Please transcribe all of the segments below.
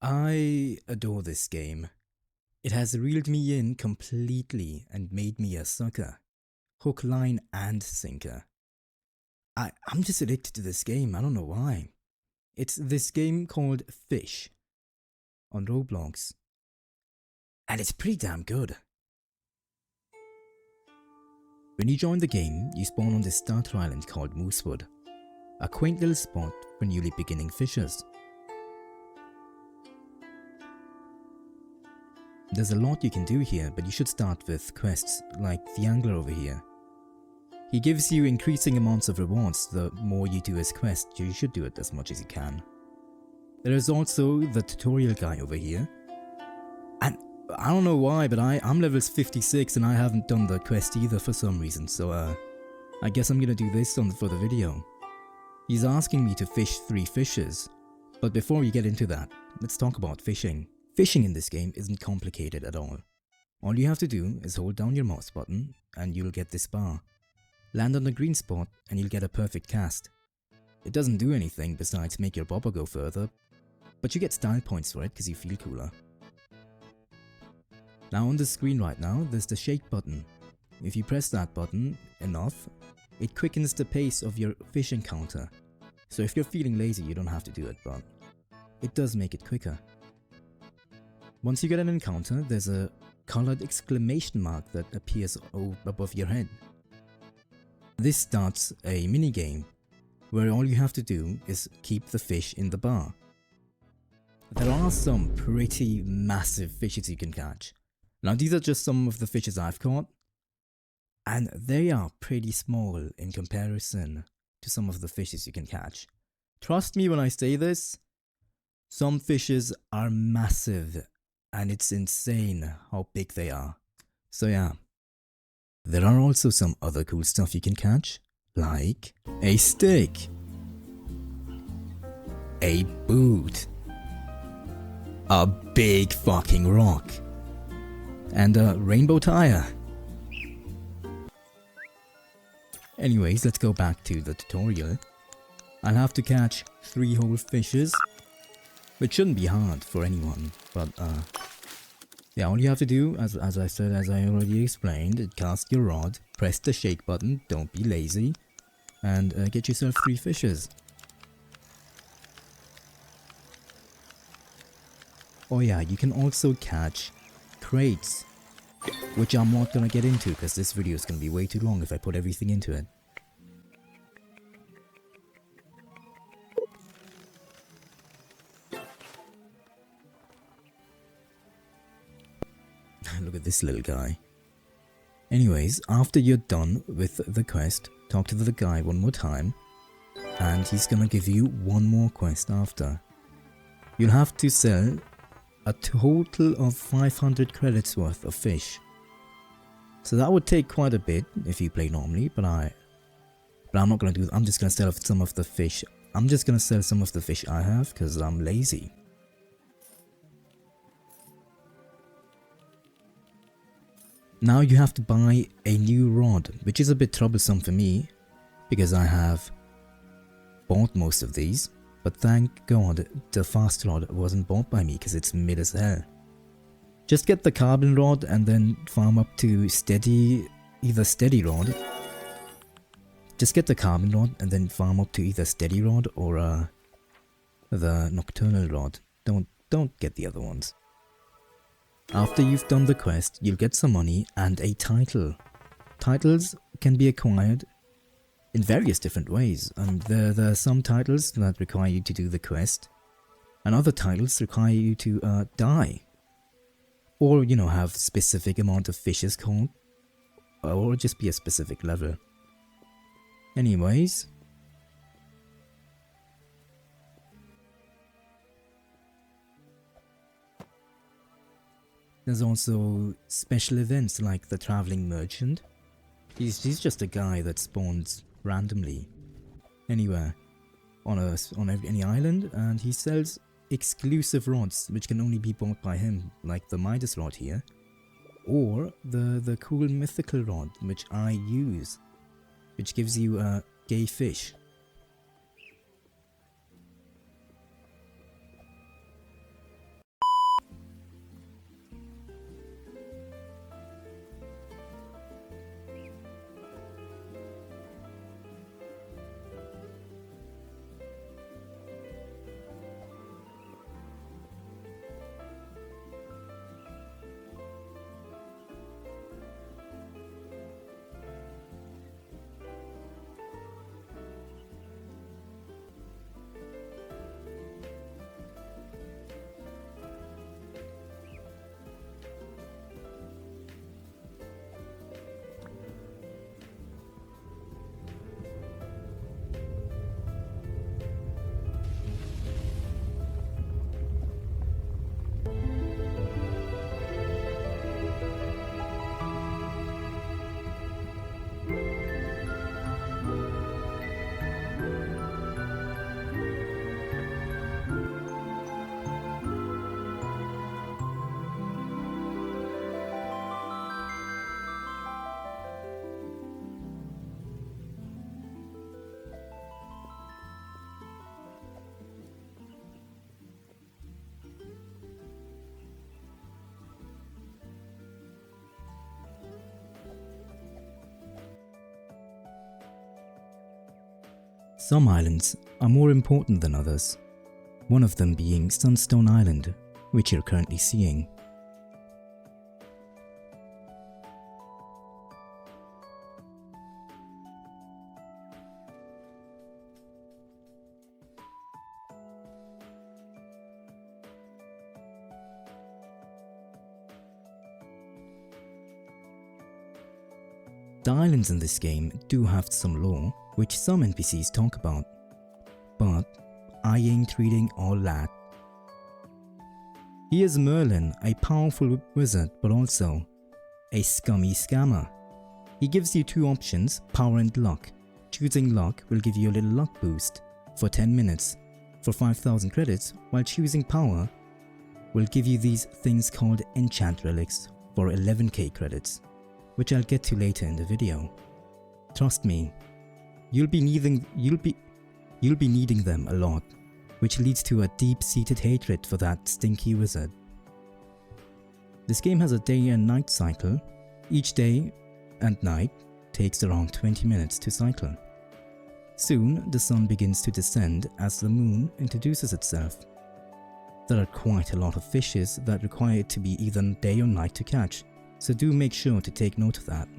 I adore this game. It has reeled me in completely and made me a sucker. Hook, line, and sinker. I'm just addicted to this game, I don't know why. It's this game called Fish on Roblox. And it's pretty damn good. When you join the game, you spawn on this starter island called Moosewood, a quaint little spot for newly beginning fishers. There's a lot you can do here, but you should start with quests like the angler over here. He gives you increasing amounts of rewards the more you do his quest, so you should do it as much as you can. There is also the tutorial guy over here. And I don't know why, but I'm level 56 and I haven't done the quest either for some reason, so I guess I'm gonna do this for the video. He's asking me to fish 3 fishes, but before we get into that, let's talk about fishing. Fishing in this game isn't complicated at all. All you have to do is hold down your mouse button and you'll get this bar. Land on the green spot and you'll get a perfect cast. It doesn't do anything besides make your bobber go further, but you get style points for it because you feel cooler. Now on the screen right now, there's the shake button. If you press that button enough, it quickens the pace of your fish encounter. So if you're feeling lazy, you don't have to do it, but it does make it quicker. Once you get an encounter, there's a colored exclamation mark that appears above your head. This starts a minigame, where all you have to do is keep the fish in the bar. There are some pretty massive fishes you can catch. Now these are just some of the fishes I've caught, and they are pretty small in comparison to some of the fishes you can catch. Trust me when I say this, some fishes are massive. And it's insane how big they are. So yeah. There are also some other cool stuff you can catch, like a stick, a boot, a big fucking rock, and a rainbow tire. Anyways, let's go back to the tutorial. I'll have to catch 3 whole fishes, which shouldn't be hard for anyone, but yeah, all you have to do, as I already explained, cast your rod, press the shake button, don't be lazy, and get yourself 3 fishes. Oh yeah, you can also catch crates, which I'm not gonna get into because this video is gonna be way too long if I put everything into it. Look at this little guy. Anyways, after you're done with the quest, talk to the guy one more time, and he's gonna give you one more quest after. You'll have to sell a total of 500 credits worth of fish. So that would take quite a bit if you play normally, but I'm not gonna do that. I'm just gonna sell some of the fish. I'm just gonna sell some of the fish I have because I'm lazy. Now you have to buy a new rod, which is a bit troublesome for me, because I have bought most of these, but thank God the fast rod wasn't bought by me because it's mid as hell. Just get the carbon rod and then farm up to either steady rod. Just get the carbon rod and then farm up to either steady rod or the nocturnal rod. Don't get the other ones. After you've done the quest, you'll get some money and a title. Titles can be acquired in various different ways, and there are some titles that require you to do the quest, and other titles require you to die. Or, you know, have specific amount of fishes caught, or just be a specific level. Anyways, there's also special events like the Traveling Merchant. He's just a guy that spawns randomly anywhere on any island, and he sells exclusive rods which can only be bought by him, like the Midas rod here, or the cool mythical rod which I use, which gives you a gay fish. Some islands are more important than others, one of them being Sunstone Island, which you're currently seeing. The islands in this game do have some lore, which some NPCs talk about, but I ain't reading all that. Here's Merlin, a powerful wizard but also a scummy scammer. He gives you two options, power and luck. Choosing luck will give you a little luck boost for 10 minutes for 5,000 credits, while choosing power will give you these things called enchant relics for 11k credits, which I'll get to later in the video. Trust me, you'll be needing them a lot, which leads to a deep-seated hatred for that stinky wizard. This game has a day and night cycle. Each day and night takes around 20 minutes to cycle. Soon the sun begins to descend as the moon introduces itself. There are quite a lot of fishes that require it to be either day or night to catch, so do make sure to take note of that.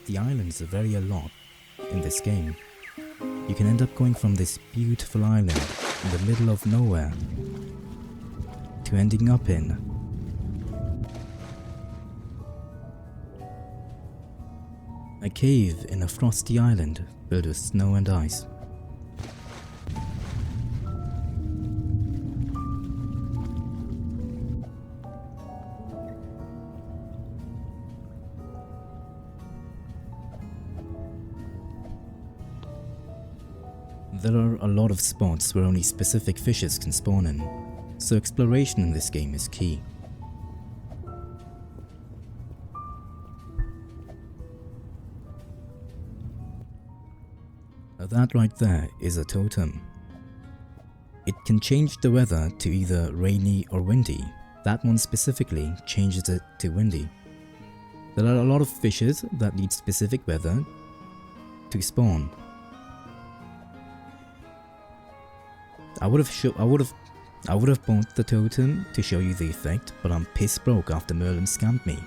The islands vary a lot in this game. You can end up going from this beautiful island in the middle of nowhere to ending up in a cave in a frosty island filled with snow and ice. There are a lot of spots where only specific fishes can spawn in, so exploration in this game is key. That right there is a totem. It can change the weather to either rainy or windy. That one specifically changes it to windy. There are a lot of fishes that need specific weather to spawn. I would have bought the totem to show you the effect, but I'm piss broke after Merlin scammed me.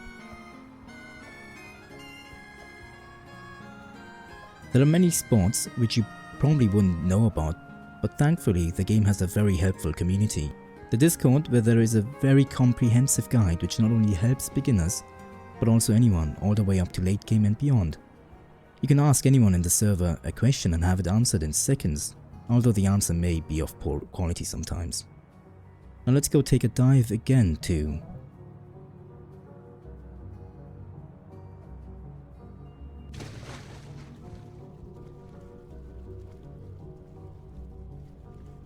There are many spots which you probably wouldn't know about, but thankfully the game has a very helpful community. The Discord, where there is a very comprehensive guide which not only helps beginners, but also anyone all the way up to late game and beyond. You can ask anyone in the server a question and have it answered in seconds, although the answer may be of poor quality sometimes. Now let's go take a dive again to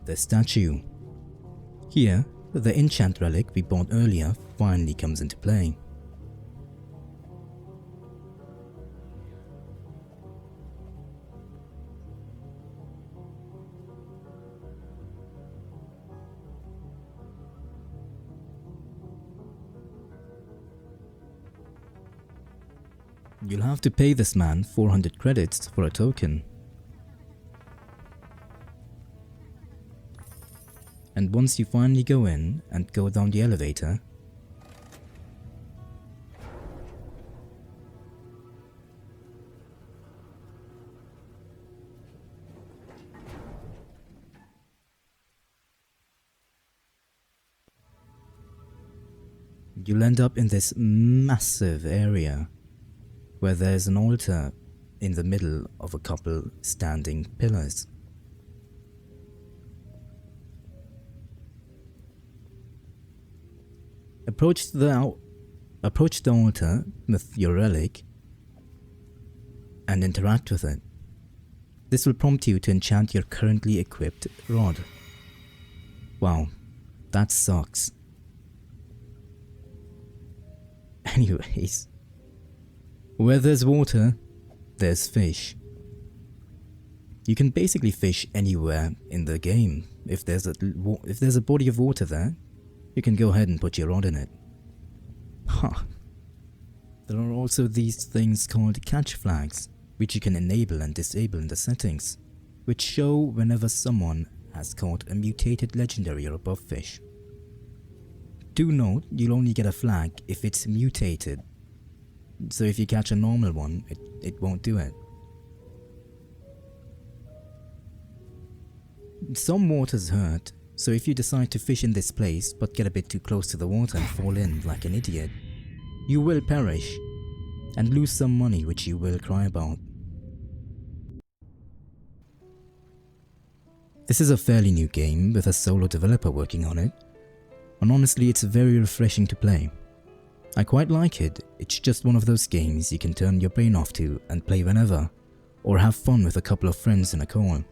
the statue. Here, the enchant relic we bought earlier finally comes into play. You'll have to pay this man 400 credits for a token. And once you finally go in and go down the elevator, you'll end up in this massive area where there's an altar in the middle of a couple standing pillars. Approach the altar with your relic and interact with it. This will prompt you to enchant your currently equipped rod. Wow, that sucks. Anyways, where there's water, there's fish. You can basically fish anywhere in the game. If there's a body of water there, you can go ahead and put your rod in it. Huh. There are also these things called catch flags, which you can enable and disable in the settings, which show whenever someone has caught a mutated legendary or above fish. Do note, you'll only get a flag if it's mutated, so if you catch a normal one, it won't do it. Some waters hurt, so if you decide to fish in this place but get a bit too close to the water and fall in like an idiot, you will perish and lose some money which you will cry about. This is a fairly new game with a solo developer working on it, and honestly it's very refreshing to play. I quite like it. It's just one of those games you can turn your brain off to and play whenever, or have fun with a couple of friends in a call.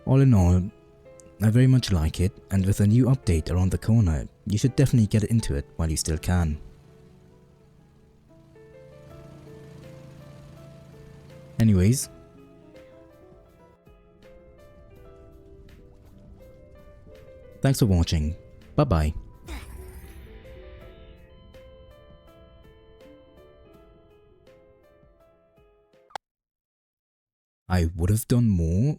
All in all, I very much like it, and with a new update around the corner, you should definitely get into it while you still can. Anyways, thanks for watching. Bye bye. I would have done more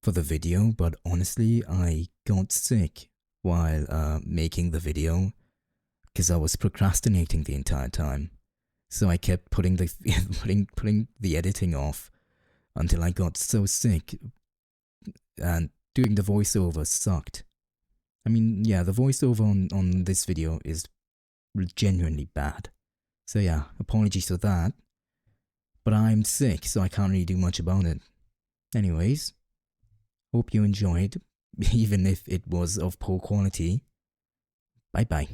for the video, but honestly I got sick while making the video because I was procrastinating the entire time. So I kept putting the putting the editing off until I got so sick, and doing the voiceover sucked. I mean, yeah, the voiceover on this video is genuinely bad. So yeah, apologies for that. But I'm sick, so I can't really do much about it. Anyways, hope you enjoyed, even if it was of poor quality. Bye bye.